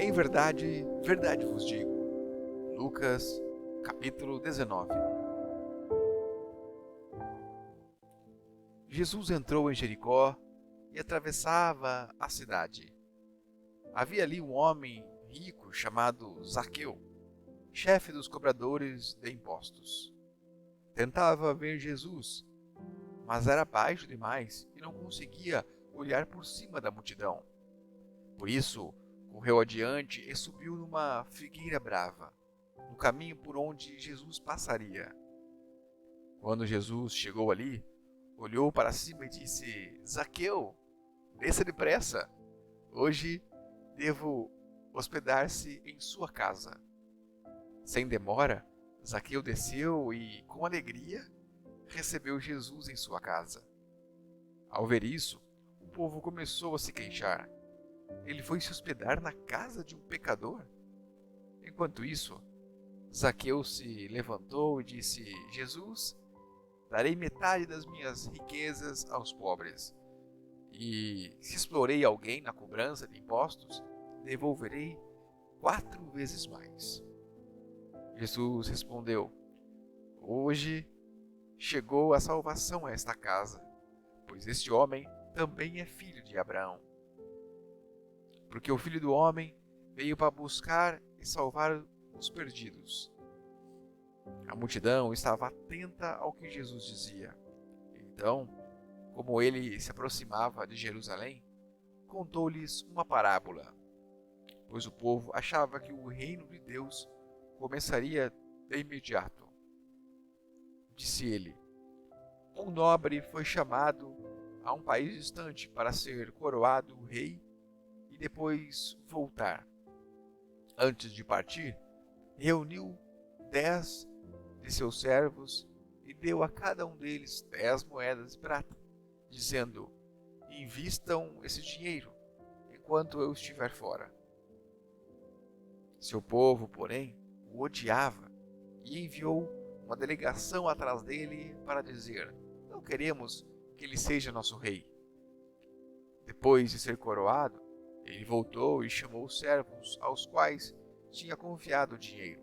Em verdade, verdade vos digo. Lucas, capítulo 19. Jesus entrou em Jericó e atravessava a cidade. Havia ali um homem rico chamado Zaqueu, chefe dos cobradores de impostos. Tentava ver Jesus, mas era baixo demais e não conseguia olhar por cima da multidão. Por isso, correu adiante e subiu numa figueira brava, no caminho por onde Jesus passaria. Quando Jesus chegou ali, olhou para cima e disse: Zaqueu, desça depressa. Hoje devo hospedar-se em sua casa. Sem demora, Zaqueu desceu e, com alegria, recebeu Jesus em sua casa. Ao ver isso, o povo começou a se queixar. Ele foi se hospedar na casa de um pecador? Enquanto isso, Zaqueu se levantou e disse: Jesus, darei metade das minhas riquezas aos pobres. E se explorei alguém na cobrança de impostos, devolverei 4 vezes mais. Jesus respondeu: Hoje chegou a salvação a esta casa, pois este homem também é filho de Abraão. Porque o Filho do Homem veio para buscar e salvar os perdidos. A multidão estava atenta ao que Jesus dizia. Então, como ele se aproximava de Jerusalém, contou-lhes uma parábola, pois o povo achava que o reino de Deus começaria de imediato. Disse ele: Um nobre foi chamado a um país distante para ser coroado rei e depois voltar. Antes de partir, reuniu 10 de seus servos e deu a cada um deles 10 moedas de prata, dizendo: Invistam esse dinheiro enquanto eu estiver fora. Seu povo, porém, o odiava e enviou uma delegação atrás dele para dizer: Não queremos que ele seja nosso rei. Depois de ser coroado, ele voltou e chamou os servos aos quais tinha confiado o dinheiro,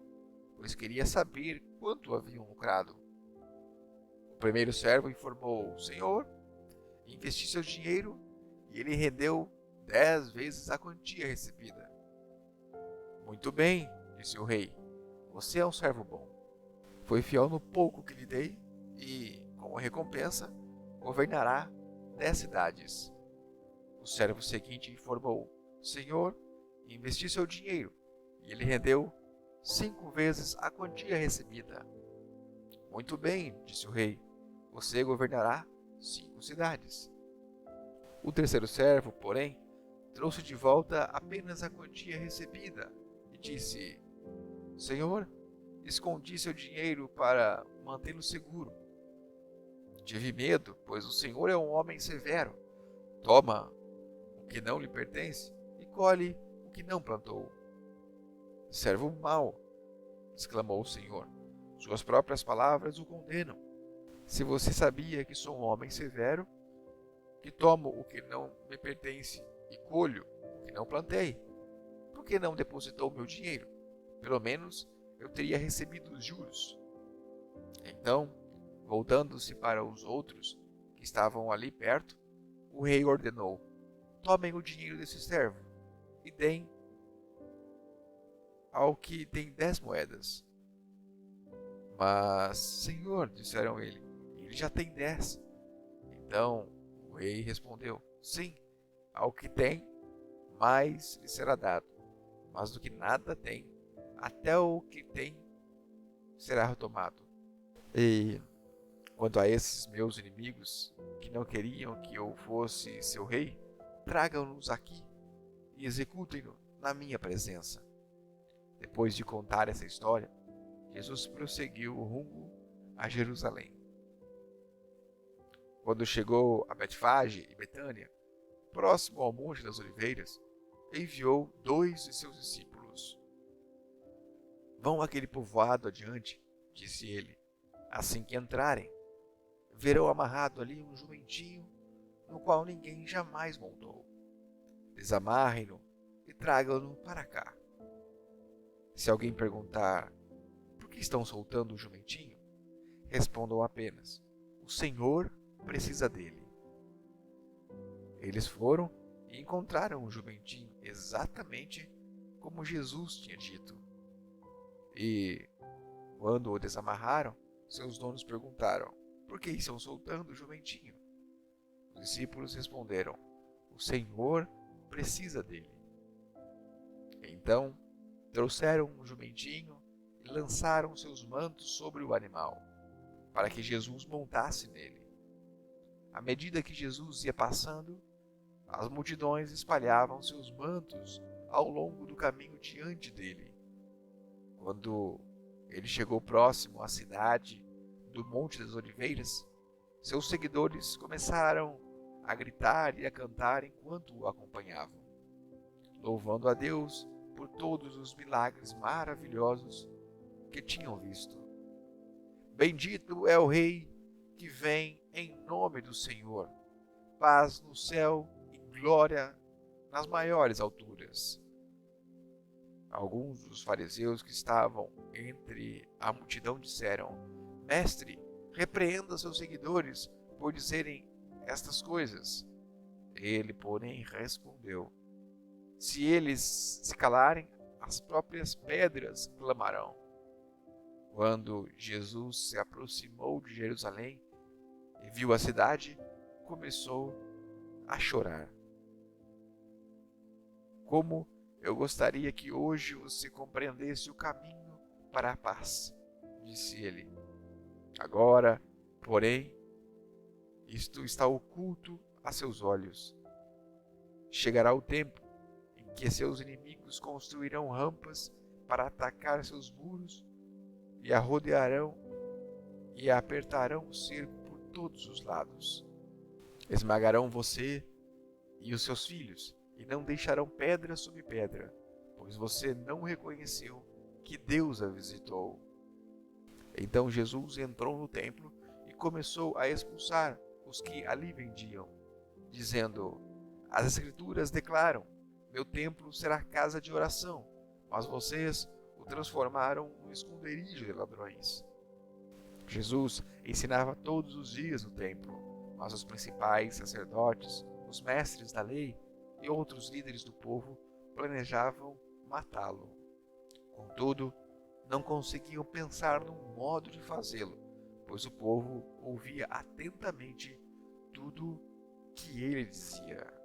pois queria saber quanto haviam lucrado. O primeiro servo informou: Senhor, investi seu dinheiro e ele rendeu 10 vezes a quantia recebida. Muito bem, disse o rei, você é um servo bom. Foi fiel no pouco que lhe dei e, como recompensa, governará 10 cidades. O servo seguinte informou: Senhor, investi seu dinheiro e ele rendeu 5 vezes a quantia recebida. Muito bem, disse o rei, você governará 5 cidades. O terceiro servo, porém, trouxe de volta apenas a quantia recebida e disse: Senhor, escondi seu dinheiro para mantê-lo seguro. Tive medo, pois o Senhor é um homem severo. Toma o que não lhe pertence e colhe o que não plantou. Servo mau, exclamou o Senhor. Suas próprias palavras o condenam. Se você sabia que sou um homem severo, que tomo o que não me pertence e colho o que não plantei, por que não depositou meu dinheiro? Pelo menos eu teria recebido os juros. Então, voltando-se para os outros que estavam ali perto, o rei ordenou: Tomem o dinheiro desse servo e deem ao que tem 10 moedas. Mas, senhor, disseram ele já tem 10. Então o rei respondeu: Sim, ao que tem, mais lhe será dado. Mas do que nada tem, até o que tem será retomado. E quanto a esses meus inimigos, que não queriam que eu fosse seu rei, tragam-nos aqui e executem-no na minha presença. Depois de contar essa história, Jesus prosseguiu rumo a Jerusalém. Quando chegou a Betfage e Betânia, próximo ao Monte das Oliveiras, enviou 2 de seus discípulos. Vão àquele povoado adiante, disse ele. Assim que entrarem, verão amarrado ali um jumentinho no qual ninguém jamais montou. Desamarrem-no e tragam-no para cá. Se alguém perguntar: por que estão soltando o jumentinho? Respondam apenas: o Senhor precisa dele. Eles foram e encontraram o jumentinho exatamente como Jesus tinha dito. E, quando o desamarraram, seus donos perguntaram: por que estão soltando o jumentinho? Os discípulos responderam: o Senhor precisa dele. Então, trouxeram o jumentinho e lançaram seus mantos sobre o animal, para que Jesus montasse nele. À medida que Jesus ia passando, as multidões espalhavam seus mantos ao longo do caminho diante dele. Quando ele chegou próximo à cidade do Monte das Oliveiras, seus seguidores começaram a gritar e a cantar enquanto o acompanhavam, louvando a Deus por todos os milagres maravilhosos que tinham visto. Bendito é o Rei que vem em nome do Senhor. Paz no céu e glória nas maiores alturas. Alguns dos fariseus que estavam entre a multidão disseram: Mestre, repreenda seus seguidores por dizerem estas coisas. Ele, porém, respondeu: se eles se calarem, as próprias pedras clamarão. Quando Jesus se aproximou de Jerusalém e viu a cidade, começou a chorar. Como eu gostaria que hoje você compreendesse o caminho para a paz, disse ele. Agora, porém, isto está oculto a seus olhos. Chegará o tempo em que seus inimigos construirão rampas para atacar seus muros e a rodearão e a apertarão o cerco por todos os lados. Esmagarão você e os seus filhos, e não deixarão pedra sobre pedra, pois você não reconheceu que Deus a visitou. Então Jesus entrou no templo e começou a expulsar os que ali vendiam, dizendo: as Escrituras declaram: meu templo será casa de oração, mas vocês o transformaram num esconderijo de ladrões. Jesus ensinava todos os dias no templo, mas os principais sacerdotes, os mestres da lei e outros líderes do povo planejavam matá-lo. Contudo, não conseguiam pensar num modo de fazê-lo, pois o povo ouvia atentamente tudo que ele dizia.